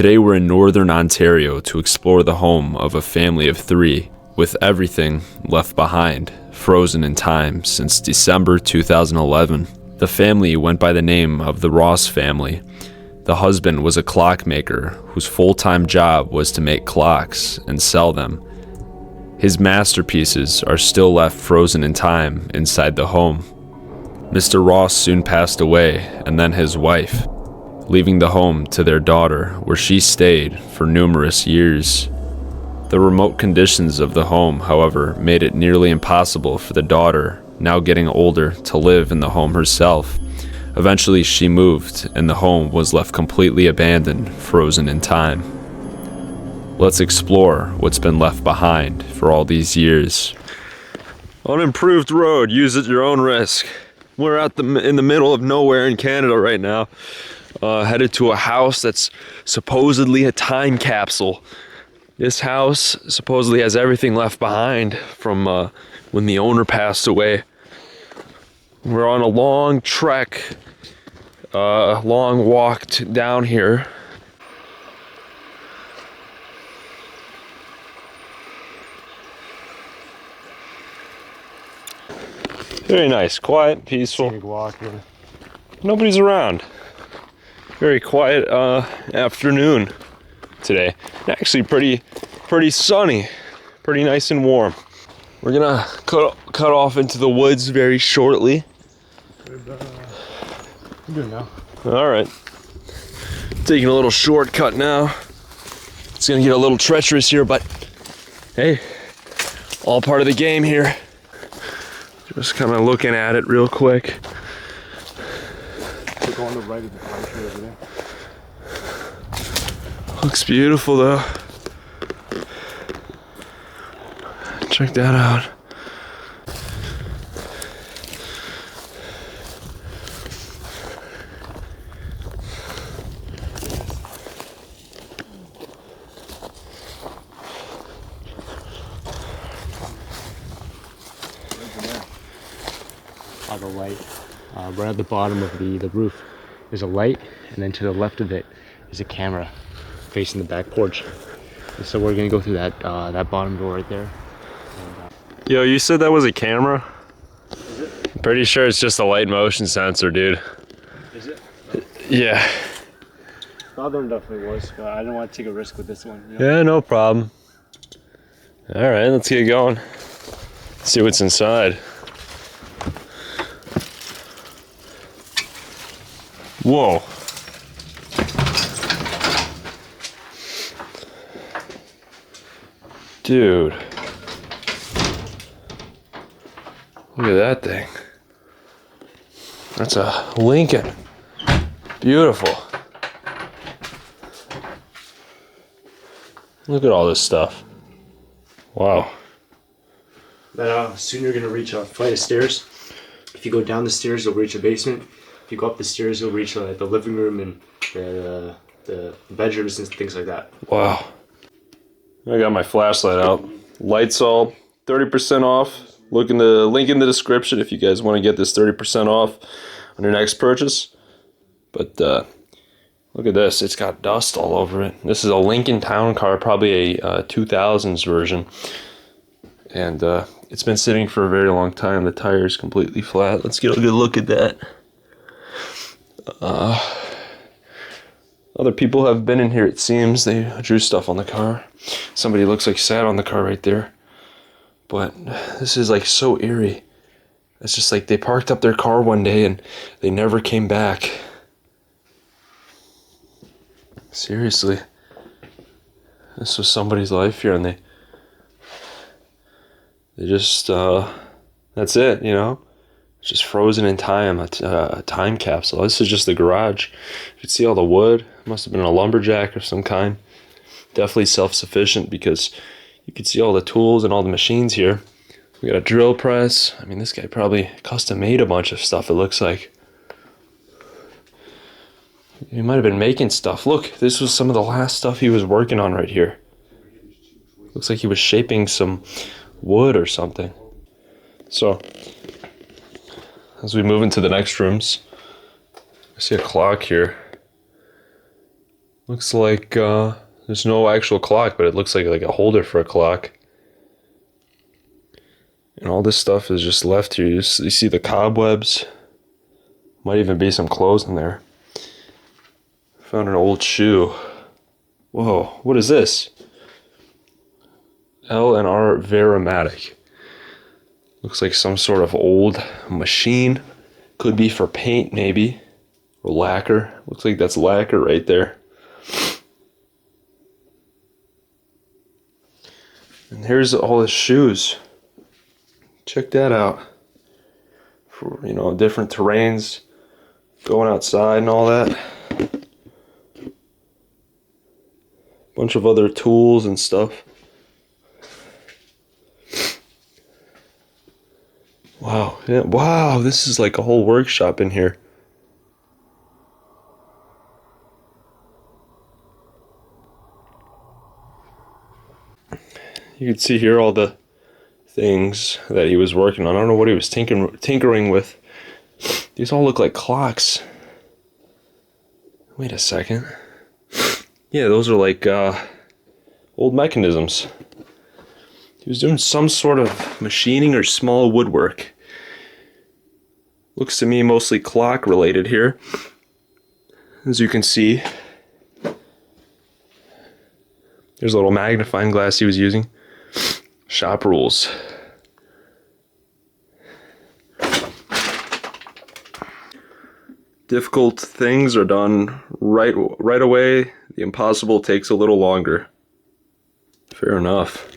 Today we're in northern Ontario to explore the home of a family of 3, with everything left behind, frozen in time since December 2011. The family went by the name of the Ross family. The husband was a clockmaker whose full-time job was to make clocks and sell them. His masterpieces are still left frozen in time inside the home. Mr. Ross soon passed away, and then his wife, leaving the home to their daughter, where she stayed for numerous years. The remote conditions of the home, however, made it nearly impossible for the daughter, now getting older, to live in the home herself. Eventually she moved, and the home was left completely abandoned, frozen in time. Let's explore what's been left behind for all these years. Unimproved road, use at your own risk. We're in the middle of nowhere in Canada right now. Headed to a house that's supposedly a time capsule. This house supposedly has everything left behind from when the owner passed away. We're on a long trek, long walk down here. Very nice, quiet, peaceful. Big walk here. Nobody's around. Very quiet afternoon today. Actually pretty sunny, pretty nice and warm. We're gonna cut off into the woods very shortly. I'm good now. All right, taking a little shortcut now. It's gonna get a little treacherous here, but hey, all part of the game here. Just kind of looking at it real quick. Go on the right of the pine tree over there. Looks beautiful though. Check that out. The light, right at the bottom of the roof, there's a light, and then to the left of it is a camera facing the back porch. And so we're gonna go through that bottom door right there. Yo, you said that was a camera? Is it? I'm pretty sure it's just a light motion sensor, dude. Is it? Yeah. The other one definitely was, but I didn't want to take a risk with this one. You know? Yeah, no problem. All right, let's get going. See what's inside. Whoa. Dude. Look at that thing. That's a Lincoln. Beautiful. Look at all this stuff. Wow. But soon you're gonna reach a flight of stairs. If you go down the stairs, you'll reach a basement. If you go up the stairs, you'll reach the living room and the bedrooms and things like that. Wow. I got my flashlight out. Lights all 30% off. Look in the link in the description if you guys want to get this 30% off on your next purchase. But look at this. It's got dust all over it. This is a Lincoln Town Car, probably a 2000s version. And it's been sitting for a very long time. The tire is completely flat. Let's get a good look at that. Other people have been in here, it seems. They drew stuff on the car. Somebody looks like sat on the car right there. But this is like so eerie. It's just like they parked up their car one day and they never came back. Seriously. This was somebody's life here and they just, that's it, you know? It's just frozen in time, a time capsule. This is just the garage. You can see all the wood. It must have been a lumberjack of some kind. Definitely self-sufficient because you can see all the tools and all the machines here. We got a drill press. I mean, this guy probably custom made a bunch of stuff, it looks like. He might have been making stuff. Look, this was some of the last stuff he was working on right here. Looks like he was shaping some wood or something. So, as we move into the next rooms, I see a clock here. Looks like there's no actual clock, but it looks like a holder for a clock. And all this stuff is just left here. You see the cobwebs. Might even be some clothes in there. Found an old shoe. Whoa, what is this? L&R Veromatic. Looks like some sort of old machine. Could be for paint, maybe. Or lacquer. Looks like that's lacquer right there. And here's all his shoes. Check that out. For, different terrains. Going outside and all that. Bunch of other tools and stuff. Wow, yeah, wow, this is like a whole workshop in here. You can see here all the things that he was working on. I don't know what he was tinkering with. These all look like clocks. Wait a second. Yeah, those are like old mechanisms. He was doing some sort of machining or small woodwork. Looks to me mostly clock related here. As you can see, there's a little magnifying glass he was using. Shop rules. Difficult things are done right away. The impossible takes a little longer. Fair enough.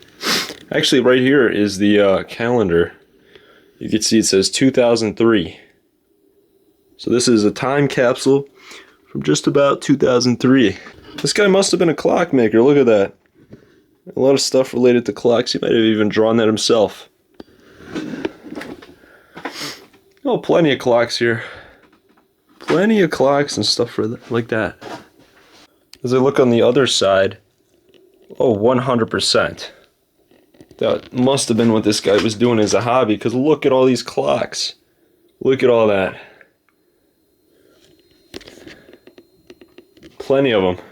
Actually, right here is the calendar. You can see it says 2003. So this is a time capsule from just about 2003. This guy must have been a clockmaker. Look at that. A lot of stuff related to clocks. He might have even drawn that himself. Oh, plenty of clocks here. Plenty of clocks and stuff like that. As I look on the other side, oh, 100%. That must have been what this guy was doing as a hobby, because look at all these clocks. Look at all that. Plenty of them.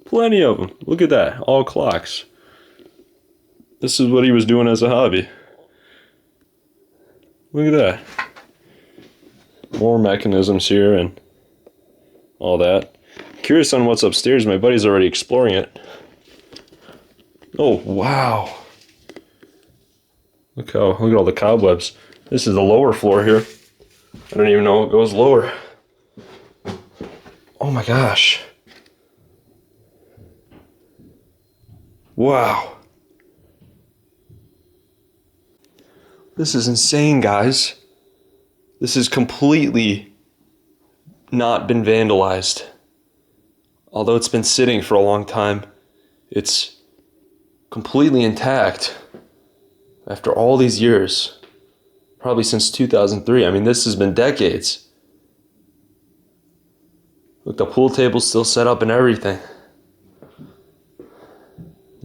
Plenty of them. Look at that. All clocks. This is what he was doing as a hobby. Look at that. More mechanisms here and all that. Curious on what's upstairs. My buddy's already exploring it. Oh, wow. Look at all the cobwebs. This is the lower floor here. I don't even know it goes lower. Oh my gosh. Wow. This is insane, guys. This has completely not been vandalized. Although it's been sitting for a long time, it's completely intact after all these years. Probably since 2003. I mean, this has been decades. Look, the pool table's still set up and everything.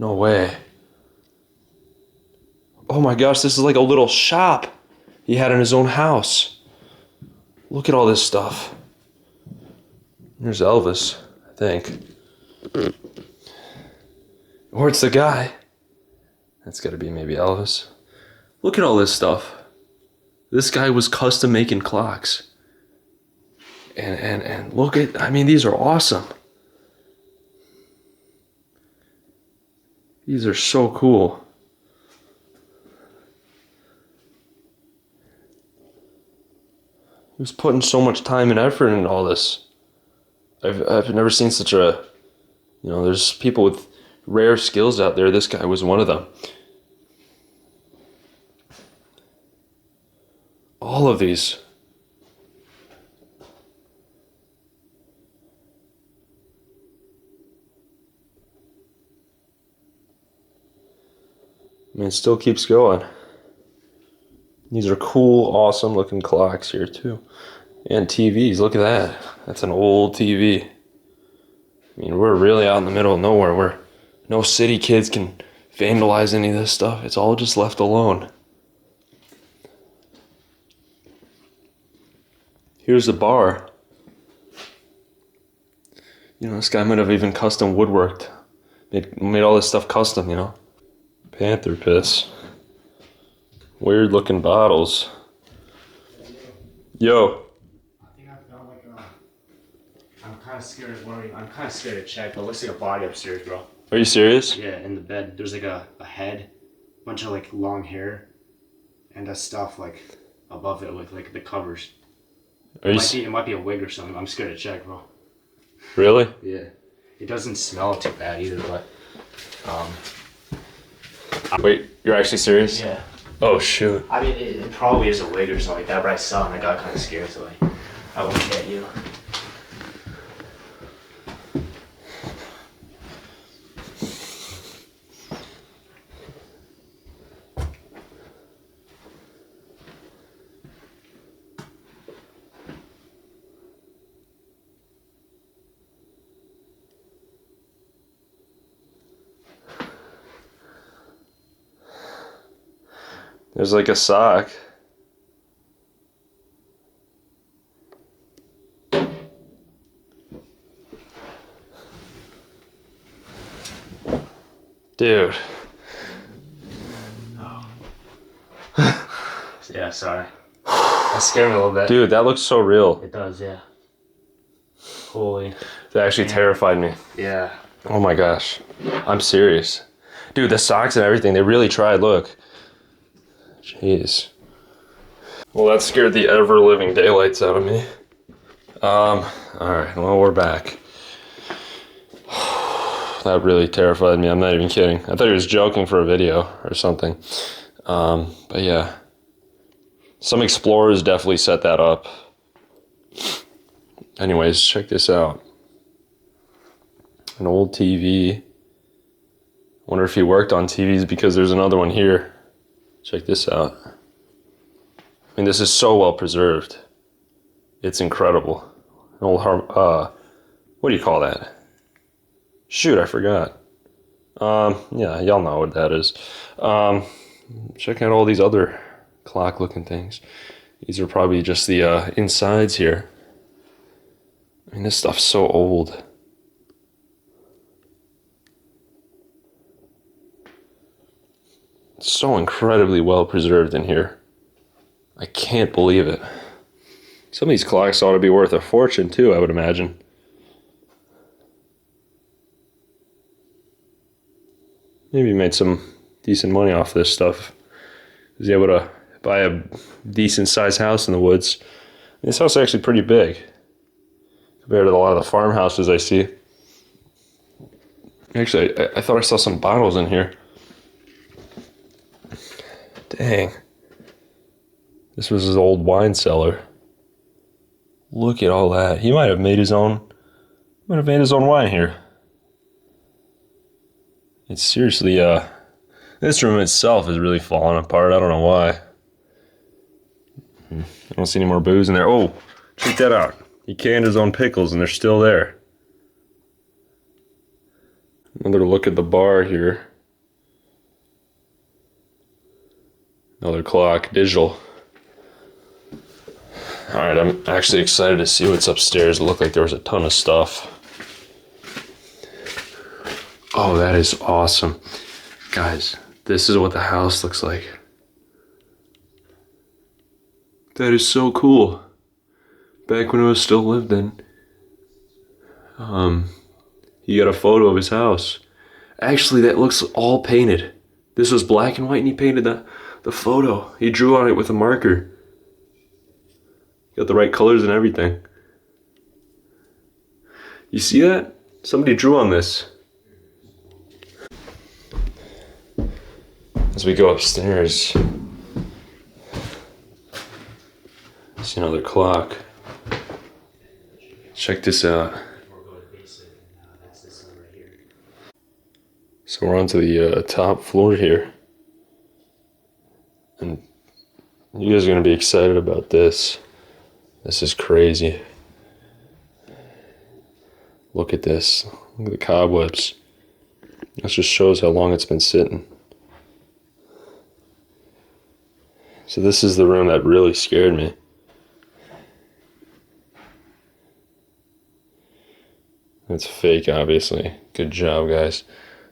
No way. Oh my gosh, this is like a little shop he had in his own house. Look at all this stuff. There's Elvis, I think. Or it's the guy. That's gotta be maybe Elvis. Look at all this stuff. This guy was custom making clocks. And look at, I mean, these are awesome. These are so cool. He was putting so much time and effort into all this. I've never seen such a, there's people with rare skills out there. This guy was one of them. All of these. I mean, it still keeps going. These are cool, awesome looking clocks here too. And TVs, look at that. That's an old TV. I mean, we're really out in the middle of nowhere where no city kids can vandalize any of this stuff. It's all just left alone. Here's the bar. You know, this guy might have even custom woodworked. Made all this stuff custom, you know. Panther piss. Weird looking bottles. Yo. I think I found like a. I'm kind of scared of worrying. I'm kind of scared to check, but it looks like a body upstairs, bro. Are you serious? Yeah, in the bed. There's like a head, bunch of like long hair, and stuff like above it with like the covers. It might be a wig or something. I'm scared to check, bro. Really? Yeah. It doesn't smell too bad either, but Wait, you're actually serious? yeah. Oh shoot. I mean, it probably is a wig or something like that, but I saw it and I got kind of scared, so like, I won't get you. There's like a sock. Dude. Yeah, sorry. That scared me a little bit. Dude, that looks so real. It does, yeah. Holy. That actually terrified me. Yeah. Oh my gosh. I'm serious. Dude, the socks and everything, they really tried, look. Jeez. Well, that scared the ever-living daylights out of me. Alright, well, we're back. That really terrified me, I'm not even kidding. I thought he was joking for a video or something. But yeah. Some explorers definitely set that up. Anyways, check this out. An old TV. Wonder if he worked on TVs because there's another one here. Check this out. I mean, this is so well preserved. It's incredible. An old, what do you call that? Shoot, I forgot. Yeah, y'all know what that is. Check out all these other clock-looking things. These are probably just the insides here. I mean, this stuff's so old. It's so incredibly well preserved in here. I can't believe it. Some of these clocks ought to be worth a fortune too, I would imagine. Maybe he made some decent money off this stuff. He was able to buy a decent sized house in the woods. This house is actually pretty big compared to a lot of the farmhouses I see. Actually, I thought I saw some bottles in here. Dang. This was his old wine cellar. Look at all that. He might have made his own wine here. It's seriously, this room itself is really falling apart. I don't know why. I don't see any more booze in there. Oh, check that out. He canned his own pickles and they're still there. Another look at the bar here. Another clock, digital. Alright, I'm actually excited to see what's upstairs. It looked like there was a ton of stuff. Oh, that is awesome. Guys, this is what the house looks like. That is so cool. Back when it was still lived in. He got a photo of his house. Actually, that looks all painted. This was black and white and he painted the photo. He drew on it with a marker. Got the right colors and everything. You see that? Somebody drew on this. As we go upstairs, see another clock. Check this out. So we're onto the top floor here. And you guys are going to be excited about this. This is crazy. Look at this. Look at the cobwebs. This just shows how long it's been sitting. So this is the room that really scared me. It's fake, obviously. Good job, guys.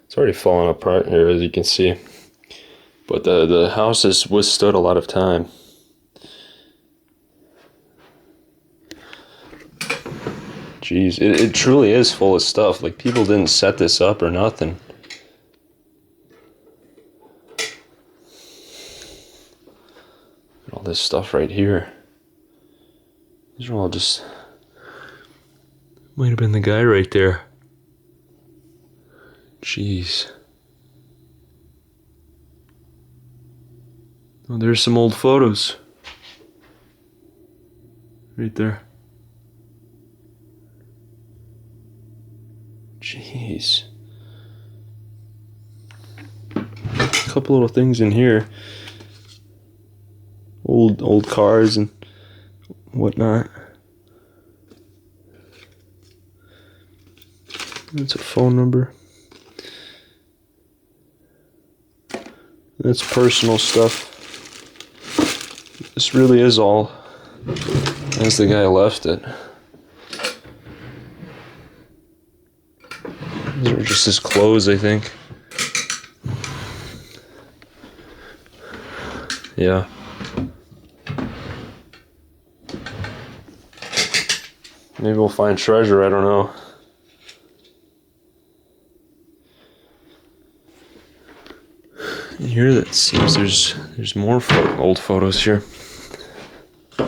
It's already falling apart here, as you can see. But the house has withstood a lot of time. Jeez, it truly is full of stuff. Like, people didn't set this up or nothing. All this stuff right here. These are all just... Might have been the guy right there. Jeez. Oh, there's some old photos. Right there. Jeez. A couple little things in here. Old cars and whatnot. That's a phone number. That's personal stuff. This really is all as the guy left it. These are just his clothes, I think. Yeah. Maybe we'll find treasure, I don't know. In here, that seems there's more old photos here. I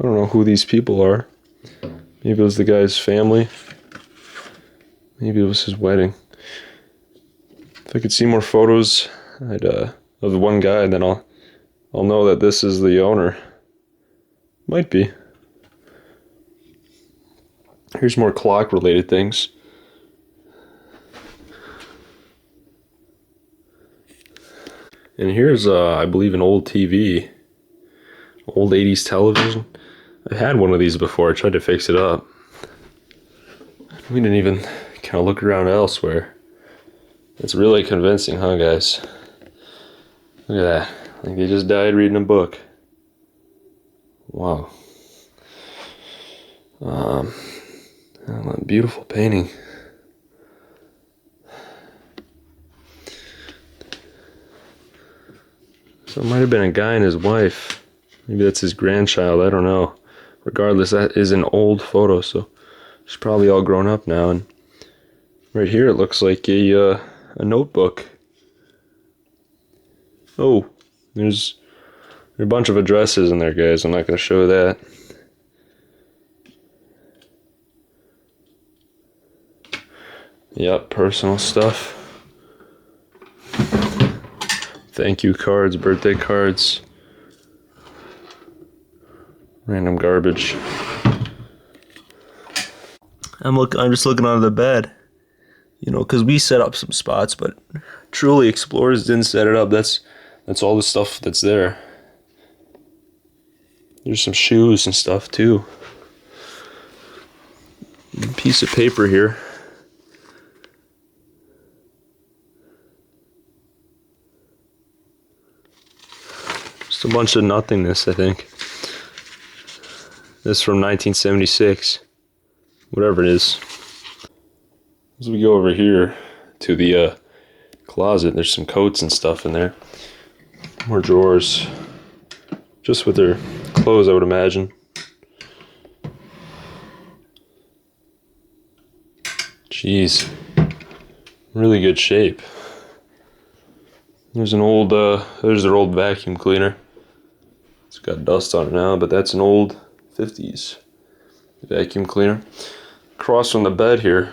don't know who these people are. Maybe it was the guy's family. Maybe it was his wedding. If I could see more photos, of the one guy, then I'll know that this is the owner. Might be. Here's more clock-related things. And here's, I believe, an old TV. Old 80s television. I had one of these before. I tried to fix it up. We didn't even kind of look around elsewhere. It's really convincing, huh, guys? Look at that. Like they just died reading a book. Wow. Beautiful painting. So it might have been a guy and his wife. Maybe that's his grandchild, I don't know. Regardless, that is an old photo, so she's probably all grown up now. And right here it looks like a notebook. Oh, there's a bunch of addresses in there, guys. I'm not going to show that. Yep, personal stuff. Thank you cards, birthday cards. Random garbage. I'm just looking under the bed. You know, because we set up some spots, but truly explorers didn't set it up. That's all the stuff that's there. There's some shoes and stuff too. A piece of paper here. Just a bunch of nothingness, I think. This is from 1976. Whatever it is. As we go over here to the closet, there's some coats and stuff in there. More drawers. Just with their clothes, I would imagine. Jeez. Really good shape. There's an old, there's their old vacuum cleaner. It's got dust on it now, but that's an old 50s vacuum cleaner. Across from the bed here,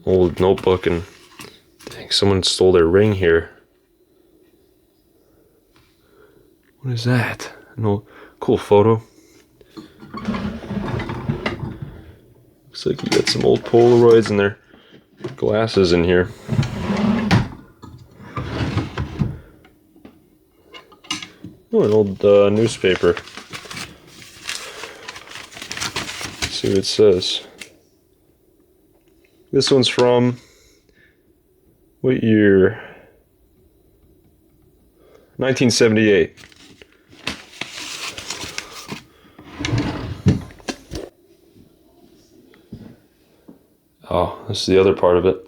old notebook, and dang, someone stole their ring here. What is that? No, cool photo. Looks like you got some old Polaroids and their glasses in here. Oh, an old newspaper. Let's see what it says. This one's from what year? 1978. this is the other part of it.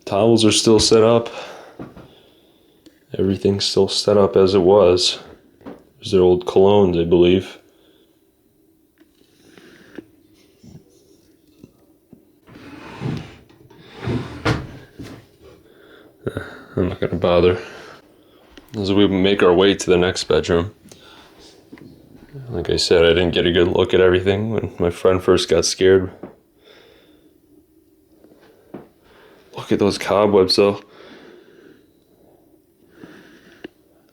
Towels are still set up. Everything's still set up as it was. There's their old colognes, I believe. I'm not gonna bother. As we make our way to the next bedroom. Like I said, I didn't get a good look at everything when my friend first got scared. Look at those cobwebs though.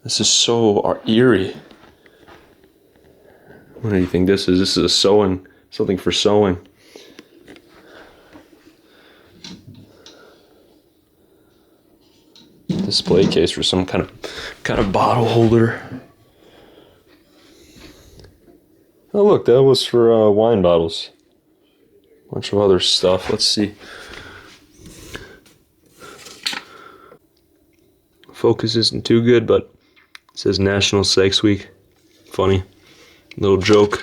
This is so eerie. What do you think this is? This is a sewing, something for sewing. Display case for some kind of bottle holder. Oh look, that was for wine bottles. Bunch of other stuff. Let's see. Focus isn't too good, but it says National Sex Week. Funny. Little joke.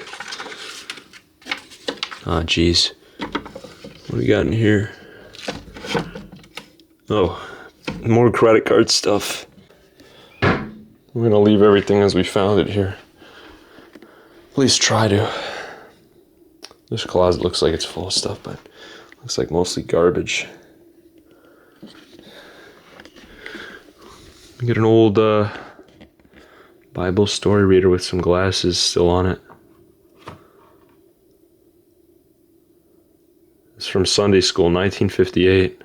Ah, jeez. What do we got in here? Oh, more credit card stuff. We're gonna leave everything as we found it here. At least try to. This closet looks like it's full of stuff, but looks like mostly garbage. We get an old Bible story reader with some glasses still on it. It's from Sunday school, 1958.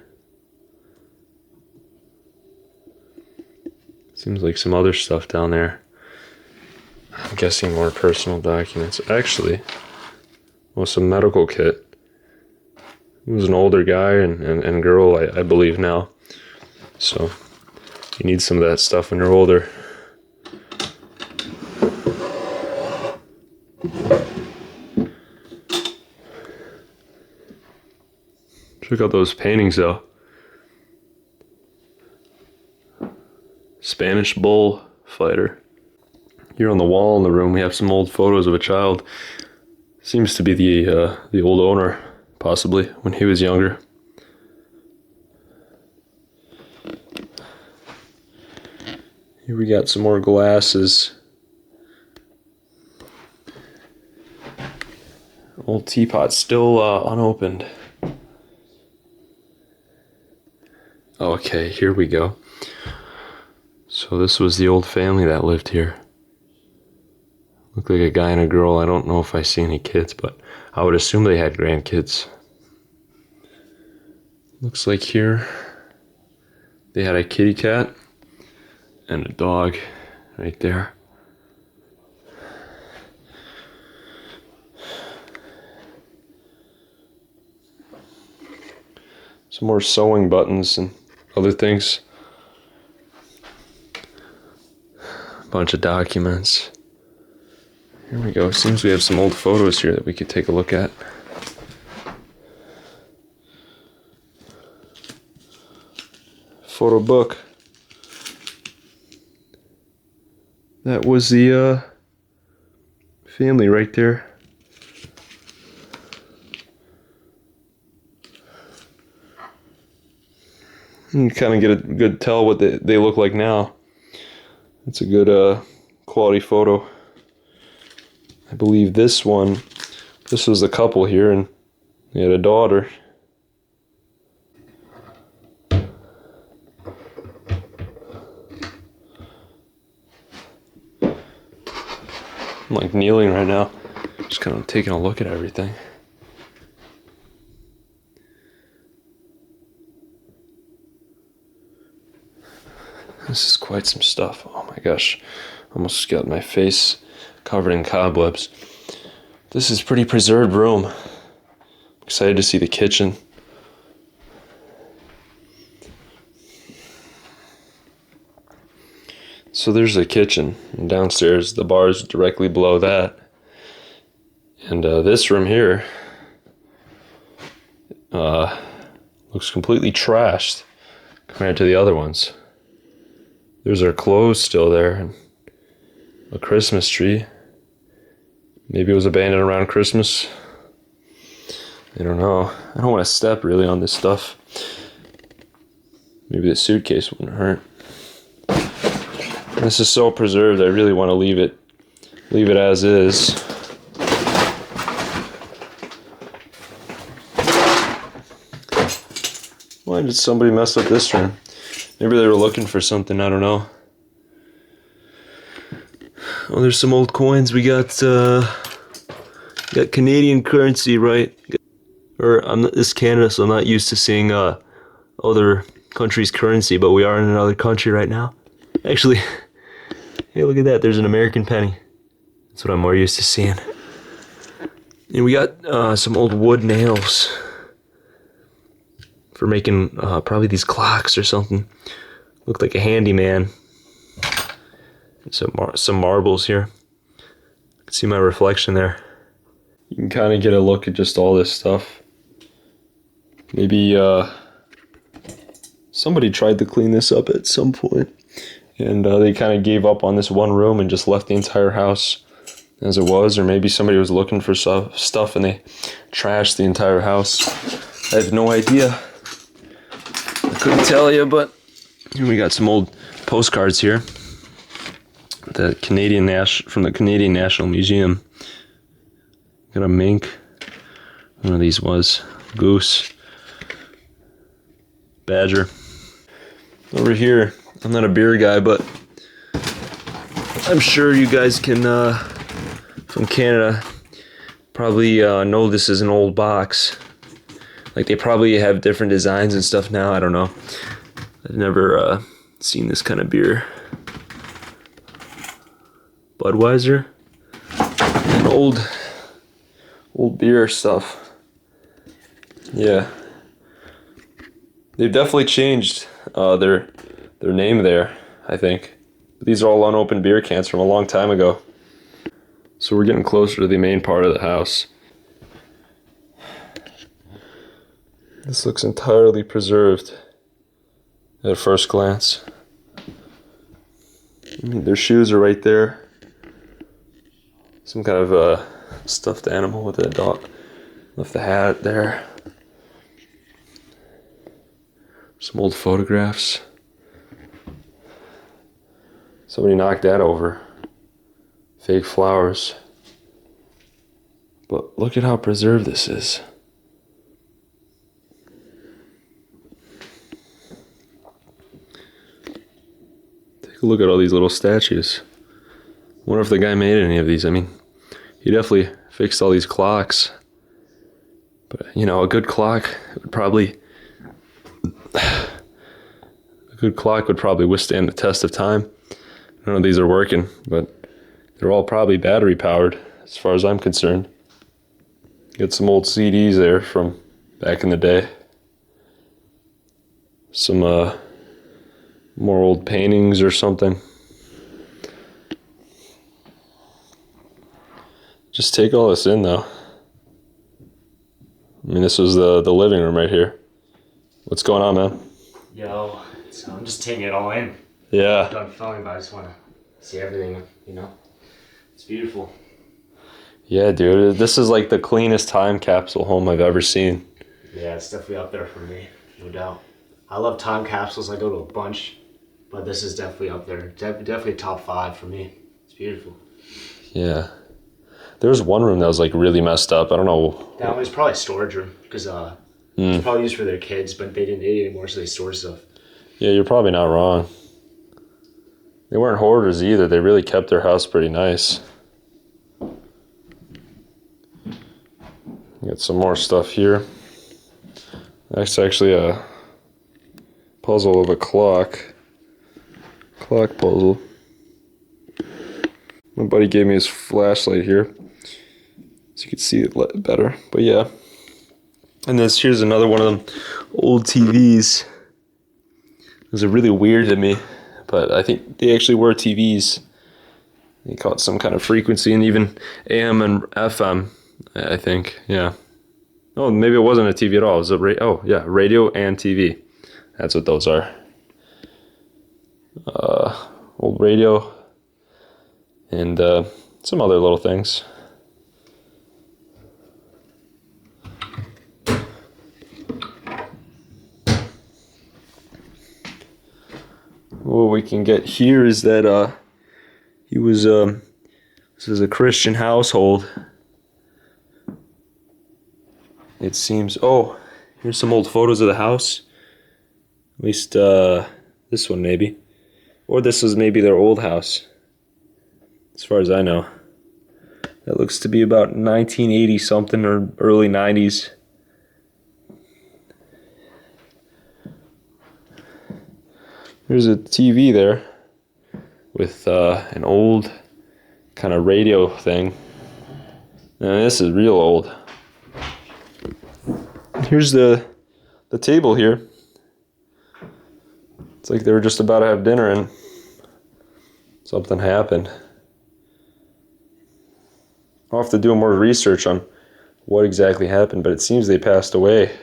Seems like some other stuff down there. I'm guessing more personal documents. Actually, well, some medical kit. He was an older guy and girl, I believe now. So, you need some of that stuff when you're older. Check out those paintings though. Spanish bull fighter. Here on the wall in the room we have some old photos of a child. Seems to be the old owner, possibly, when he was younger. Here we got some more glasses. Old teapot still unopened. Okay, here we go. So this was the old family that lived here. Looked like a guy and a girl. I don't know if I see any kids, but I would assume they had grandkids. Looks like here they had a kitty cat and a dog right there. Some more sewing buttons and other things. A bunch of documents. Here we go. Seems we have some old photos here that we could take a look at. Photo book. That was the family right there. You kind of get a good tell what they look like now. It's a good quality photo. I believe this was the couple here, and they had a daughter. I'm like kneeling right now, just kind of taking a look at everything. This is quite some stuff. Oh my gosh, almost got my face covered in cobwebs. This is a pretty preserved room. I'm excited to see the kitchen. So there's the kitchen, and downstairs the bar is directly below that. And this room here looks completely trashed compared to the other ones. There's our clothes still there, and a Christmas tree. Maybe it was abandoned around Christmas. I don't know. I don't want to step really on this stuff. Maybe the suitcase wouldn't hurt. This is so preserved, I really want to leave it as is. Why did somebody mess up this room? Maybe they were looking for something, I don't know. Oh, there's some old coins. We got Canadian currency, right? This is Canada, so I'm not used to seeing other countries' currency, but we are in another country right now. Actually, hey, look at that. There's an American penny. That's what I'm more used to seeing. And we got some old wood nails for making probably these clocks or something. Looked like a handyman. Some marbles here. You can see my reflection there. You can kind of get a look at just all this stuff. Maybe somebody tried to clean this up at some point, and they kind of gave up on this one room and just left the entire house as it was, or maybe somebody was looking for stuff and they trashed the entire house. I have no idea. I couldn't tell you, but we got some old postcards here. From the Canadian National Museum. Got a mink. One of these was goose, badger. Over here, I'm not a beer guy, but I'm sure you guys can from Canada probably know this is an old box. Like, they probably have different designs and stuff now. I don't know. I've never seen this kind of beer. Budweiser and old beer stuff. Yeah, they've definitely changed their name there, I think. But these are all unopened beer cans from a long time ago. So we're getting closer to the main part of the house. This looks entirely preserved at first glance. I mean, their shoes are right there. Some kind of stuffed animal with a dog. Left the hat there. Some old photographs. Somebody knocked that over. Fake flowers. But look at how preserved this is. Take a look at all these little statues. Wonder if the guy made any of these. I mean, he definitely fixed all these clocks. But, you know, a good clock would probably withstand the test of time. I don't know if these are working, but they're all probably battery powered as far as I'm concerned. Got some old CDs there from back in the day. Some more old paintings or something. Just take all this in, though. I mean, this was the living room right here. What's going on, man? Yo, so I'm just taking it all in. Yeah. I'm done filming, but I just want to see everything, you know? It's beautiful. Yeah, dude. This is like the cleanest time capsule home I've ever seen. Yeah, it's definitely up there for me, no doubt. I love time capsules. I go to a bunch, but this is definitely up there. Definitely top 5 for me. It's beautiful. Yeah. There was one room that was like really messed up. I don't know. That was probably a storage room because it's probably used for their kids, but they didn't need it anymore, so they stored stuff. Yeah, you're probably not wrong. They weren't hoarders either. They really kept their house pretty nice. Got some more stuff here. That's actually a puzzle of a clock. Clock puzzle. My buddy gave me his flashlight here, so you can see it better. But yeah. And here's another one of them old TVs. Those are really weird to me, but I think they actually were TVs. They caught some kind of frequency, and even AM and FM, I think. Yeah. Oh, maybe it wasn't a TV at all. It was a radio and TV. That's what those are. Old radio and some other little things. can get here is that he was this is a Christian household. It seems. Oh, here's some old photos of the house. At least this one maybe, or this was maybe their old house. As far as I know, that looks to be about 1980 something or early 90s. There's a TV there with an old kind of radio thing. And this is real old. Here's the table here. It's like they were just about to have dinner and something happened. I'll have to do more research on what exactly happened, but it seems they passed away.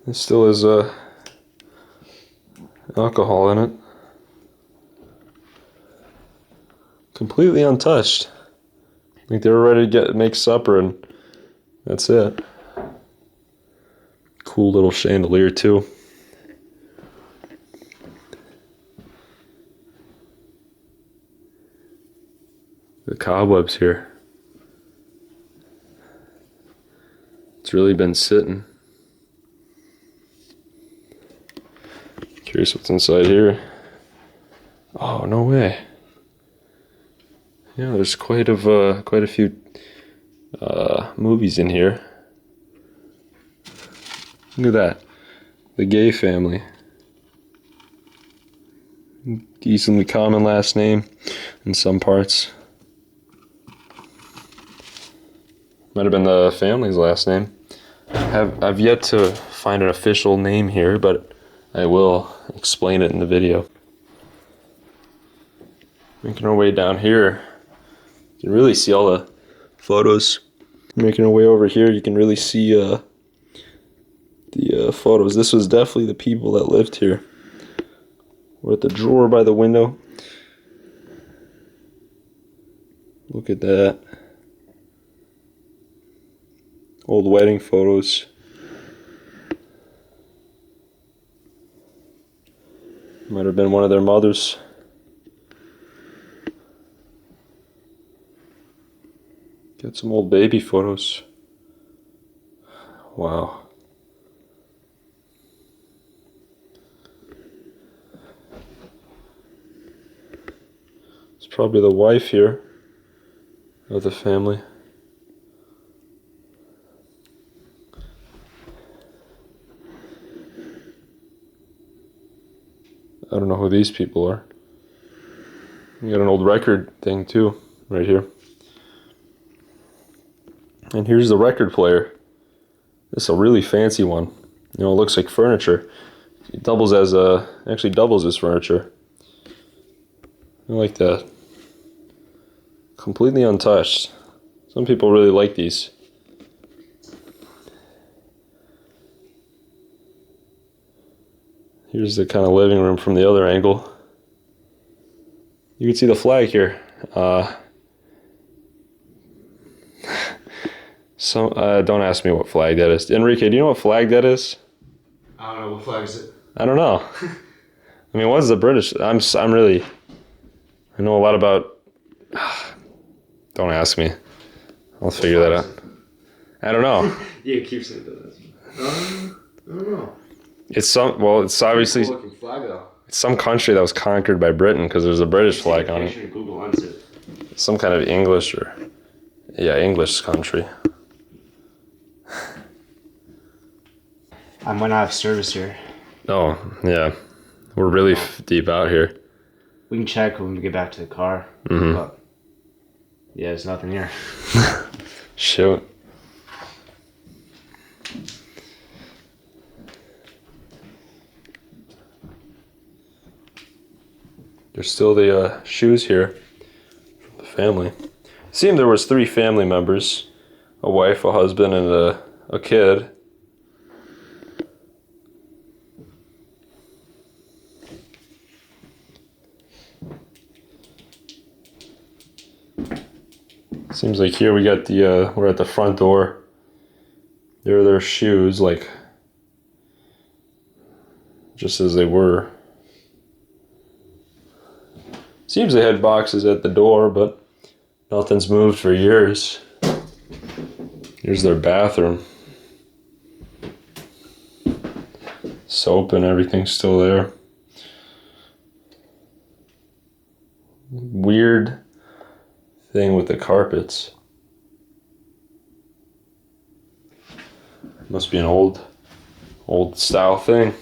There still is alcohol in it. Completely untouched. Like they were ready to make supper and that's it. Cool little chandelier too. The cobwebs here. It's really been sitting. Curious what's inside here. Oh, no way. Yeah, there's quite a few movies in here. Look at that. The Gay Family. Decently common last name in some parts. Might have been the family's last name. I've yet to find an official name here, but I will explain it in the video. Making our way down here, you can really see all the photos. Making our way over here, you can really see the photos. This was definitely the people that lived here. We're at the drawer by the window. Look at that. Old wedding photos. Might have been one of their mothers. Got some old baby photos. Wow. It's probably the wife here of the family. I don't know who these people are. We got an old record thing too, right here. And here's the record player. This is a really fancy one. You know, it looks like furniture. It doubles as actually doubles as furniture. I like that. Completely untouched. Some people really like these. Here's the kind of living room from the other angle. You can see the flag here. Don't ask me what flag that is. Enrique, do you know what flag that is? I don't know, what flag is it? I don't know. I mean, what's the British? I know a lot about. Don't ask me. I'll figure that out. I don't know. Yeah, keep saying that. I don't know. It's obviously Cool looking flag though. it's some country that was conquered by Britain because there's a British flag on it. Google answer. Some kind of English English country. I might not have service here. Oh, yeah. We're really deep out here. We can check when we get back to the car. Mm-hmm. But yeah, there's nothing here. Shoot. There's still the shoes here from the family. It seemed there was 3 family members. A wife, a husband, and a kid. Seems like here we got the we're at the front door. There are their shoes, like just as they were. Seems they had boxes at the door, but nothing's moved for years. Here's their bathroom. Soap and everything's still there. Weird thing with the carpets. Must be an old style thing.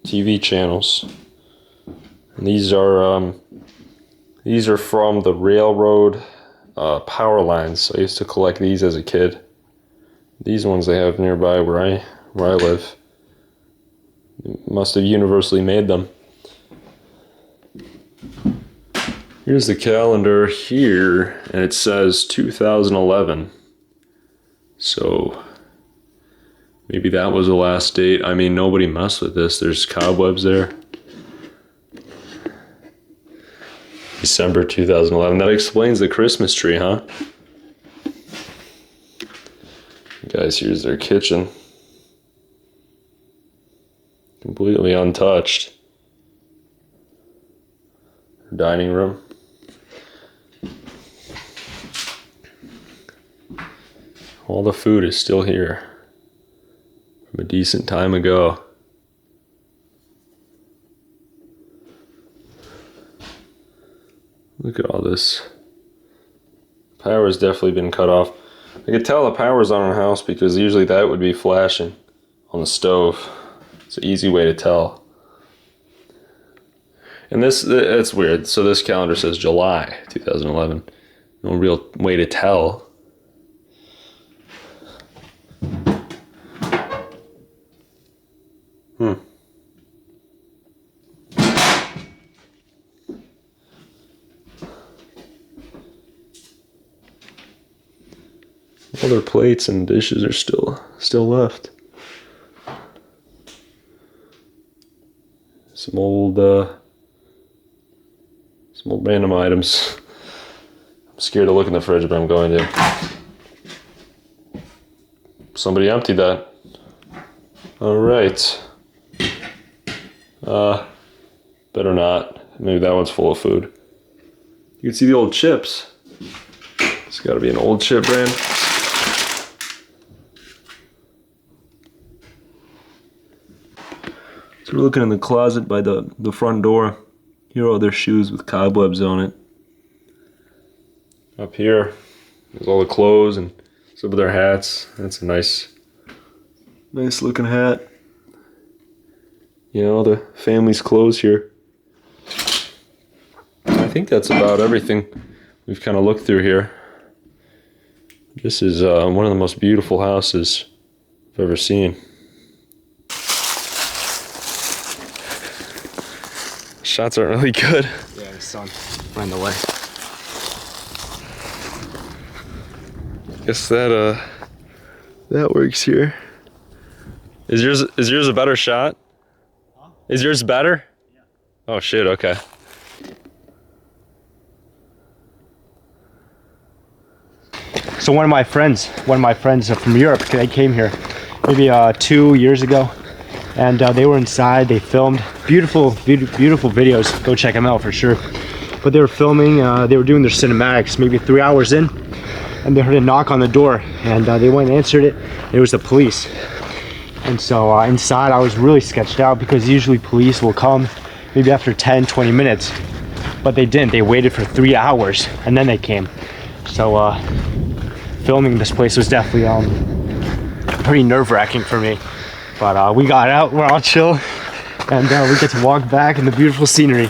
TV channels. And these are from the railroad power lines. I used to collect these as a kid. These ones they have nearby where I live. Must have universally made them. Here's the calendar here, and it says 2011. So maybe that was the last date. I mean, nobody messed with this. There's cobwebs there. December 2011. That explains the Christmas tree, huh? Guys, here's their kitchen. Completely untouched. Dining room. All the food is still here from a decent time ago. Look at all this. Power's definitely been cut off. I could tell the power's on our house because usually that would be flashing on the stove. It's an easy way to tell. And it's weird. So this calendar says July 2011. No real way to tell. All their plates and dishes are still left. Some old random items. I'm scared to look in the fridge, but I'm going to. Somebody emptied that. All right. Better not. Maybe that one's full of food. You can see the old chips. It's got to be an old chip brand. So we're looking in the closet by the front door. Here are all their shoes with cobwebs on it. Up here, there's all the clothes and some of their hats. That's a nice looking hat. You know, the family's clothes here. I think that's about everything we've kind of looked through here. This is one of the most beautiful houses I've ever seen. Shots aren't really good. Yeah, the sun ran the way. Guess that works here. Is yours a better shot? Huh? Is yours better? Yeah. Oh shit, okay. So one of my friends from Europe, they came here maybe 2 years ago. And they were inside, they filmed beautiful videos. Go check them out for sure. But they were filming, they were doing their cinematics maybe 3 hours in, and they heard a knock on the door, and they went and answered it. It was the police. And so inside I was really sketched out because usually police will come maybe after 10-20 minutes, but they didn't. They waited for 3 hours and then they came. So filming this place was definitely pretty nerve-wracking for me. But we got out, we're all chill, and we get to walk back in the beautiful scenery.